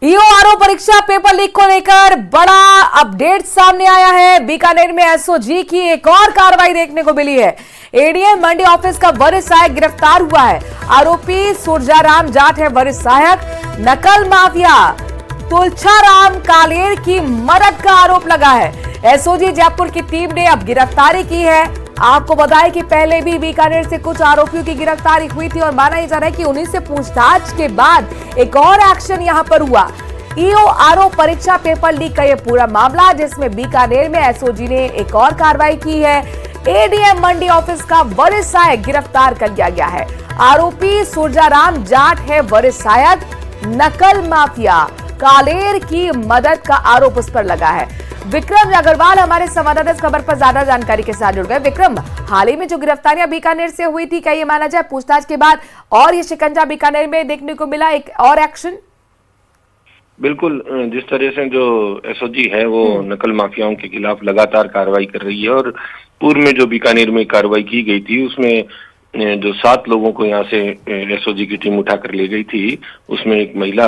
ईओआरओ परीक्षा paper leak को लेकर बड़ा अपडेट सामने आया है। बीकानेर में एसओजी की एक और कार्रवाई देखने को मिली है। एडीएम मंडी ऑफिस का वरिष्ठ सहायक गिरफ्तार हुआ है। आरोपी सुरजाराम जाट है वरिष्ठ सहायक। नकल माफिया तुलछाराम कालेर की मदद का आरोप लगा है। एसओजी जयपुर की टीम ने अब गिरफ्तारी की है। आपको बताएं कि पहले भी बीकानेर से कुछ आरोपियों की गिरफ्तारी हुई थी और माना जा रहा है कि उन्हीं से पूछताछ के बाद एक और एक्शन यहां पर हुआ। ईओआरओ परीक्षा पेपर लीक का यह पूरा मामला, जिसमें बीकानेर में एसओजी ने एक और कार्रवाई की है। एडीएम मंडी ऑफिस का वरिष्ठ सहायक गिरफ्तार कर लिया गया है। आरोपी सुरजाराम जाट है वरिष्ठ सहायक। नकल माफिया कालेर की मदद का आरोप उस पर लगा है। विक्रम अग्रवाल हमारे संवाददाता इस खबर पर ज्यादा जानकारी के साथ जुड़ गए। विक्रम, हाल ही में जो गिरफ्तारियां बीकानेर से हुई थी, क्या ये माना जाए पूछताछ के बाद और ये शिकंजा बीकानेर में देखने को मिला, एक और एक्शन? बिल्कुल, जिस तरह से जो एसओजी है वो नकल माफियाओं के खिलाफ लगातार कार्रवाई कर रही है और पूर्व में जो बीकानेर में कार्रवाई की गई थी उसमें जो 7 लोगों को यहाँ से एसओजी की टीम उठा कर ले गई थी, उसमें एक महिला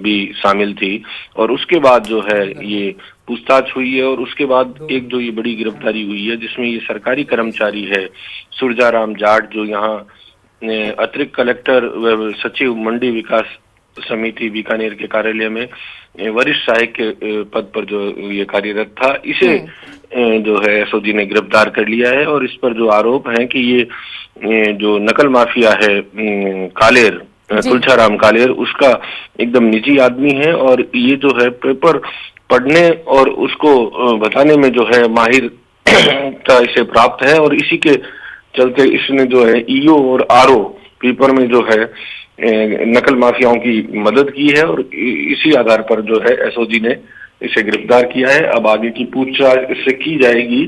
भी शामिल थी। और उसके बाद जो है ये पूछताछ हुई है और उसके बाद एक जो ये बड़ी गिरफ्तारी हुई है, जिसमें ये सरकारी कर्मचारी है सुरजाराम जाट, जो यहाँ अतिरिक्त कलेक्टर सचिव मंडी विकास समिति बीकानेर के कार्यालय में वरिष्ठ सहायक के पद पर जो ये कार्यरत था, इसे जो है एसओजी ने गिरफ्तार कर लिया है। और इस पर जो आरोप है कि ये जो नकल माफिया है कालेर, तुलछाराम कालेर, उसका एकदम निजी आदमी है और ये जो है पेपर पढ़ने और उसको बताने में जो है माहिर का इसे प्राप्त है और इसी के चलते इसने जो है ईओ और आरओ पेपर में जो है नकल माफियाओं की मदद की है और इसी आधार पर जो है एसओजी ने इसे गिरफ्तार किया है। अब आगे की पूछताछ इससे की जाएगी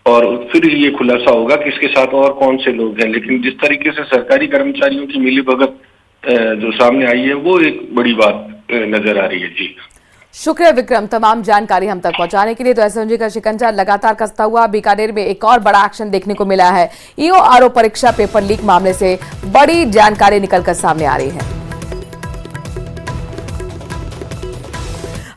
और फिर ये खुलासा होगा कि इसके साथ और कौन से लोग हैं। लेकिन जिस तरीके से सरकारी कर्मचारियों की मिलीभगत जो सामने आई है वो एक बड़ी बात नजर आ रही है। जी शुक्रिया विक्रम, तमाम जानकारी हम तक पहुंचाने के लिए। तो एसओजी का शिकंजा लगातार कसता हुआ बीकानेर में एक और बड़ा एक्शन देखने को मिला है। ईओआरओ परीक्षा पेपर लीक मामले से बड़ी जानकारी निकलकर सामने आ रही है।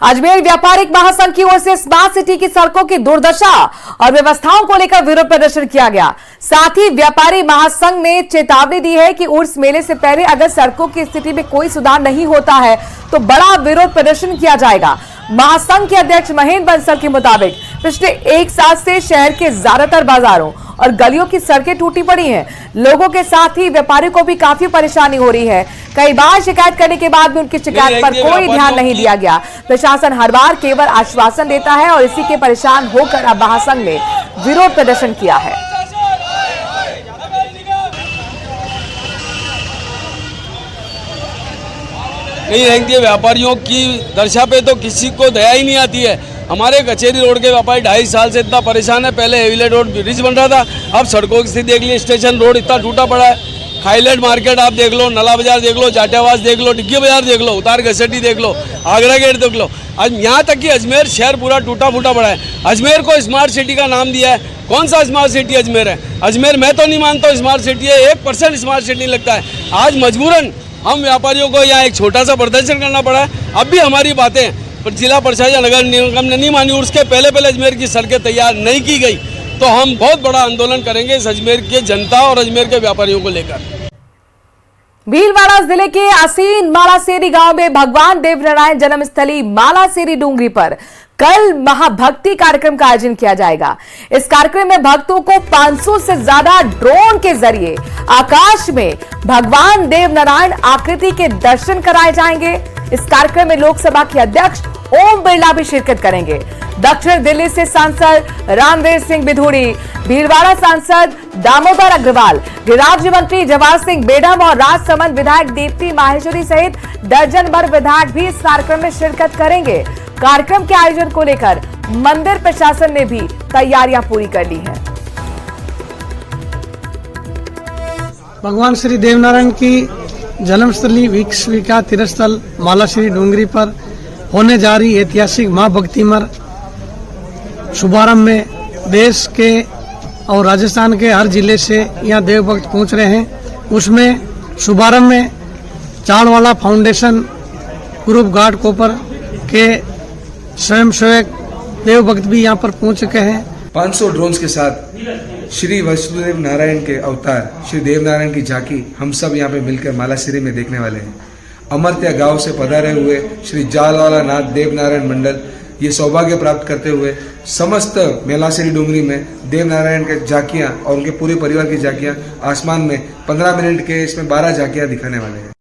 अजमेर व्यापारिक महासंघ की ओर से स्मार्ट सिटी की सड़कों की दुर्दशा और व्यवस्थाओं को लेकर विरोध प्रदर्शन किया गया। साथ ही व्यापारी महासंघ ने चेतावनी दी है कि उर्स मेले से पहले अगर सड़कों की स्थिति में कोई सुधार नहीं होता है तो बड़ा विरोध प्रदर्शन किया जाएगा। महासंघ के अध्यक्ष महेंद्र बंसल के मुताबिक पिछले 1 साल से शहर के ज्यादातर बाजारों और गलियों की सड़कें टूटी पड़ी हैं। लोगों के साथ ही व्यापारियों को भी काफी परेशानी हो रही है। कई बार शिकायत करने के बाद भी उनकी शिकायत पर कोई ध्यान नहीं दिया गया। प्रशासन हर बार केवल आश्वासन देता है और इसी के परेशान होकर अब महासंघ ने विरोध प्रदर्शन किया है। नहीं रहेंगे व्यापारियों की दशा पे तो किसी को दया ही नहीं आती है। हमारे कचेरी रोड के व्यापारी 2.5 साल से इतना परेशान है। पहले हेवीलेट रोड ब्रिज बन रहा था, अब सड़कों की स्थिति देख ली। स्टेशन रोड इतना टूटा पड़ा है। खाईलेट मार्केट आप देख लो, नला बाजार देख लो, जाटियावास देख लो, डिग्गी बाजार देख लो, उतार घसेटी देख लो, आगरा गेट देख लो। आज यहाँ तक कि अजमेर शहर पूरा टूटा फूटा पड़ा है। अजमेर को स्मार्ट सिटी का नाम दिया है। कौन सा स्मार्ट सिटी अजमेर है? अजमेर मैं तो नहीं मानता स्मार्ट सिटी है। 1% स्मार्ट सिटी लगता है। आज मजबूरन हम व्यापारियों को यहाँ एक छोटा सा प्रदर्शन करना पड़ा है। अब भी हमारी बातें जिला प्रशासन नगर निगम ने नहीं मानी। उसके पहले अजमेर की सड़कें तैयार नहीं की गई तो हम बहुत बड़ा आंदोलन करेंगे इस अजमेर की जनता और अजमेर के व्यापारियों को लेकर। भीलवाड़ा जिले के असीन मालासेरी गांव में भगवान देवनारायण जन्मस्थली मालासेरी डूंगरी पर कल महाभक्ति कार्यक्रम का आयोजन किया जाएगा। इस कार्यक्रम में भक्तों को 500 से ज्यादा ड्रोन के जरिए आकाश में भगवान देवनारायण आकृति के दर्शन कराए जाएंगे। इस कार्यक्रम में लोकसभा के अध्यक्ष ओम बिरला भी शिरकत करेंगे। दक्षिण दिल्ली से सांसद रामवीर सिंह बिधूड़ी, भीलवाड़ा सांसद दामोदर अग्रवाल, गृह राज्य मंत्री जवाहर सिंह बेडम और राजसमंद विधायक दीप्ति माहेश्वरी सहित दर्जन भर विधायक भी इस कार्यक्रम में शिरकत करेंगे। कार्यक्रम के आयोजन को लेकर मंदिर प्रशासन ने भी तैयारियां पूरी कर ली है। भगवान श्री देवनारायण की जन्मस्थली विश्व तीर्थस्थल मालाश्री डूंगरी पर होने जा रही ऐतिहासिक मां भक्तिमय शुभारंभ में देश के और राजस्थान के हर जिले से यहाँ देवभक्त पहुँच रहे हैं। उसमें शुभारंभ में चाणवाला फाउंडेशन ग्रुप गार्ड कोपर के स्वयंसेवक देव भक्त भी यहाँ पर पहुंच चुके हैं। 500 ड्रोन्स के साथ श्री वसुदेव नारायण के अवतार श्री देव नारायण की झांकी हम सब यहाँ पे मिलकर मालाश्री में देखने वाले हैं। अमर्त्या गांव से पधारे हुए श्री जालवाला नाथ देव नारायण मंडल ये सौभाग्य प्राप्त करते हुए समस्त मेलाश्री डूंगरी में देव नारायण के झांकियां और उनके पूरे परिवार की झांकियां आसमान में 15 मिनट के इसमें 12 झांकियां दिखाने वाले हैं।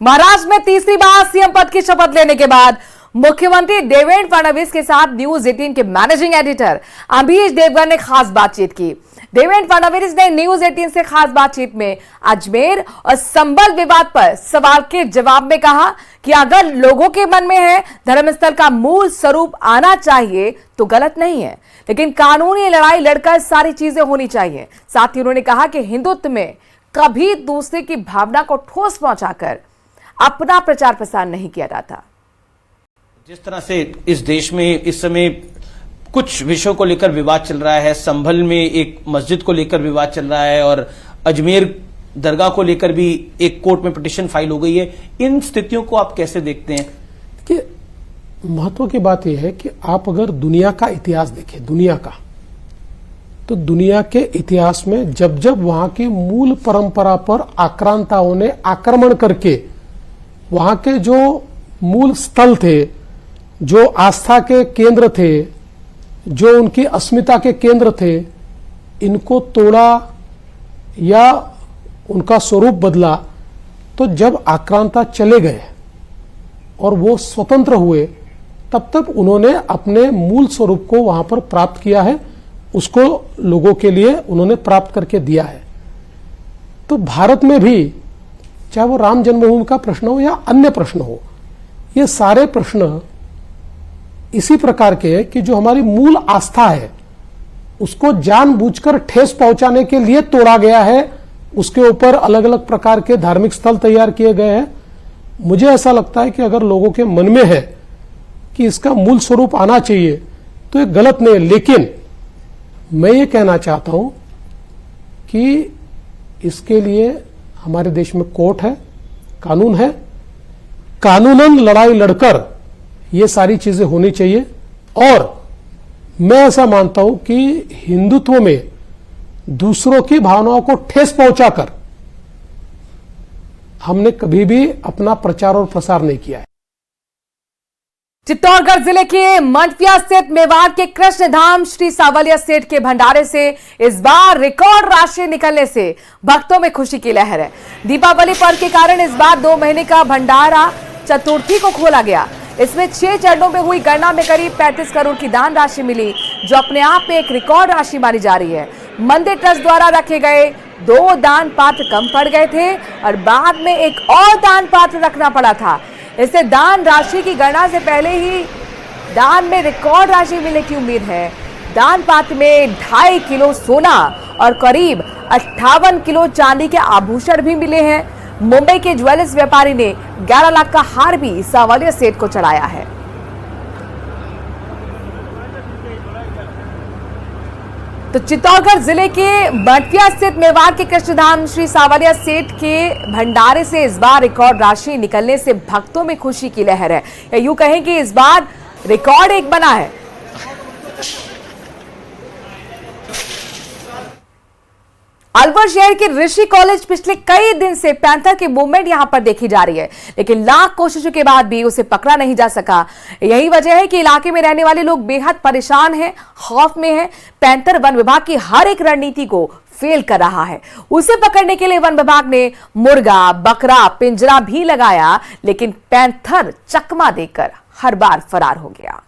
महाराष्ट्र में तीसरी बार सीएम पद की शपथ लेने के बाद मुख्यमंत्री देवेंद्र फडणवीस के साथ न्यूज 18 के मैनेजिंग एडिटर अम्बरीश देवगन ने खास बातचीत की। देवेंद्र फडणवीस ने न्यूज 18 से खास बातचीत में अजमेर और संबल विवाद पर सवाल के जवाब में कहा कि अगर लोगों के मन में है धर्मस्थल का मूल स्वरूप आना चाहिए तो गलत नहीं है, लेकिन कानूनी लड़ाई लड़कर सारी चीजें होनी चाहिए। साथ ही उन्होंने कहा कि हिंदुत्व में कभी दूसरे की भावना को ठोस पहुंचाकर अपना प्रचार प्रसार नहीं किया जाता। जिस तरह से इस देश में इस समय कुछ विषयों को लेकर विवाद चल रहा है, संभल में एक मस्जिद को लेकर विवाद चल रहा है और अजमेर दरगाह को लेकर भी एक कोर्ट में पिटीशन फाइल हो गई है, इन स्थितियों को आप कैसे देखते हैं? कि महत्व की बात यह है कि आप अगर दुनिया का इतिहास देखें, दुनिया का, तो दुनिया के इतिहास में जब जब वहां की मूल परंपरा पर आक्रांताओं ने आक्रमण करके वहां के जो मूल स्थल थे, जो आस्था के केंद्र थे, जो उनकी अस्मिता के केंद्र थे, इनको तोड़ा या उनका स्वरूप बदला, तो जब आक्रांता चले गए और वो स्वतंत्र हुए तब तक उन्होंने अपने मूल स्वरूप को वहां पर प्राप्त किया है, उसको लोगों के लिए उन्होंने प्राप्त करके दिया है। तो भारत में भी चाहे वो राम जन्मभूमि का प्रश्न हो या अन्य प्रश्न हो, ये सारे प्रश्न इसी प्रकार के है कि जो हमारी मूल आस्था है उसको जानबूझकर ठेस पहुंचाने के लिए तोड़ा गया है, उसके ऊपर अलग अलग प्रकार के धार्मिक स्थल तैयार किए गए हैं। मुझे ऐसा लगता है कि अगर लोगों के मन में है कि इसका मूल स्वरूप आना चाहिए तो ये गलत नहीं है, लेकिन मैं ये कहना चाहता हूं कि इसके लिए हमारे देश में कोर्ट है, कानून है, कानूनन लड़ाई लड़कर ये सारी चीजें होनी चाहिए। और मैं ऐसा मानता हूं कि हिंदुत्व में दूसरों की भावनाओं को ठेस पहुंचाकर हमने कभी भी अपना प्रचार और प्रसार नहीं किया है। चित्तौड़गढ़ जिले के मंडविया स्थित मेवाड़ के कृष्णधाम श्री सावलिया सेठ के भंडारे से इस बार रिकॉर्ड राशि निकलने से भक्तों में खुशी की लहर है। दीपावली पर्व के कारण इस बार 2 महीने का भंडारा चतुर्थी को खोला गया। इसमें 6 चरणों में हुई गणना में करीब 35 करोड़ की दान राशि मिली, जो अपने आप में एक रिकॉर्ड राशि मानी जा रही है। मंदिर ट्रस्ट द्वारा रखे गए 2 दान पात्र कम पड़ गए थे और बाद में एक और दान पात्र रखना पड़ा था। इससे दान राशि की गणना से पहले ही दान में रिकॉर्ड राशि मिलने की उम्मीद है। दान पात्र में 2.5 किलो सोना और करीब 58 किलो चांदी के आभूषण भी मिले हैं। मुंबई के ज्वेलर्स व्यापारी ने 11 लाख का हार भी सावलिया सेठ को चढ़ाया है। तो चित्तौड़गढ़ जिले के मंडविया स्थित मेवाड़ के कृष्णधाम श्री सावलिया सेठ के भंडारे से इस बार रिकॉर्ड राशि निकलने से भक्तों में खुशी की लहर है, या यूं कहें कि इस बार रिकॉर्ड एक बना है। अलवर शहर के ऋषि कॉलेज पिछले कई दिन से पैंथर की मूवमेंट यहां पर देखी जा रही है, लेकिन लाख कोशिशों के बाद भी उसे पकड़ा नहीं जा सका। यही वजह है कि इलाके में रहने वाले लोग बेहद परेशान हैं, खौफ में हैं। पैंथर वन विभाग की हर एक रणनीति को फेल कर रहा है। उसे पकड़ने के लिए वन विभाग ने मुर्गा, बकरा, पिंजरा भी लगाया, लेकिन पैंथर चकमा देकर हर बार फरार हो गया।